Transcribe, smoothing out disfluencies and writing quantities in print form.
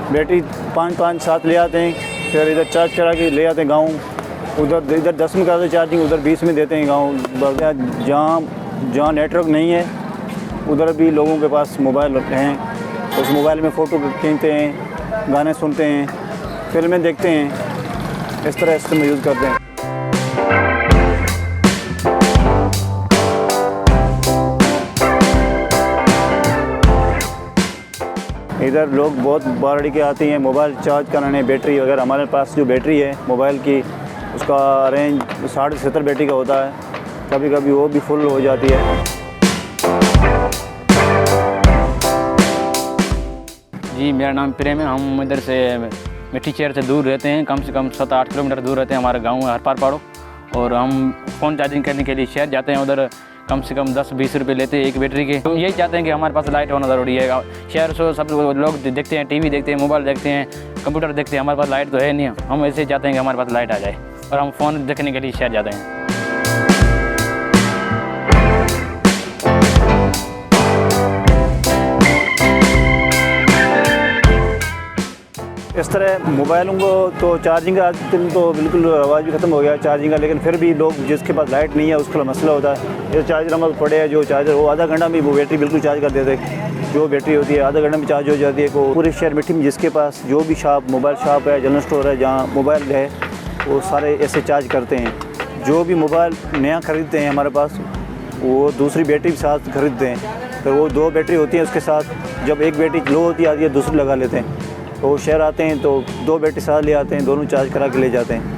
Battery 5-5 7 ले आते हैं, फिर इधर चार्ज करा के ले आते हैं गाँव। इधर 10 में कराते चार्जिंग, उधर 20 में देते हैं गाँव। जहाँ नेटवर्क नहीं है उधर भी लोगों के पास मोबाइल हैं, उस मोबाइल में फ़ोटो खींचते हैं, गाने सुनते हैं, फिल्में देखते हैं, इस तरह सिस्टम यूज़ करते हैं। इधर लोग बहुत बारड़ी के आते हैं मोबाइल चार्ज कराने, बैटरी वगैरह। हमारे पास जो बैटरी है मोबाइल की, उसका रेंज 60-70 बैटरी का होता है, कभी कभी वो भी फुल हो जाती है। जी, मेरा नाम प्रेम है। हम इधर से मिट्टी शहर से दूर रहते हैं, कम से कम 7-8 किलोमीटर दूर रहते हैं। हमारा गांव है हरपार पाड़ो, और हम फ़ोन चार्जिंग करने के लिए शहर जाते हैं। उधर कम से कम 10-20 रुपये लेते हैं एक बैटरी के। तो यही चाहते हैं कि हमारे पास लाइट होना ज़रूरी है। शहर से सब लोग देखते हैं, टीवी देखते हैं, मोबाइल देखते हैं, कंप्यूटर देखते हैं, हमारे पास लाइट तो है नहीं। हम ऐसे चाहते हैं कि हमारे पास लाइट आ जाए, और हम फ़ोन देखने के लिए शहर जाते हैं। इस तरह मोबाइलों को तो चार्जिंग का आजकल तो बिल्कुल आवाज़ भी ख़त्म हो गया है चार्जिंग का, लेकिन फिर भी लोग जिसके पास लाइट नहीं है उसका मसला होता है। ये चार्जर हमारे पड़े हैं, जो चार्जर वो आधा घंटा में वो बैटरी बिल्कुल चार्ज कर देते हैं। जो बैटरी होती है आधा घंटा में चार्ज हो जाती है। को पूरे शहर मिट्टी में जिसके पास जो भी शॉप, मोबाइल शॉप है, जनरल स्टोर है, जहाँ मोबाइल है, वो सारे ऐसे चार्ज करते हैं। जो भी मोबाइल नया ख़रीदते हैं हमारे पास, वो दूसरी बैटरी के साथ ख़रीदते हैं। तो वो 2 बैटरी होती है, उसके साथ जब एक बैटरी लो होती है दूसरी लगा लेते हैं। तो शहर आते हैं तो 2 बैटरी साथ ले आते हैं, दोनों चार्ज करा के ले जाते हैं।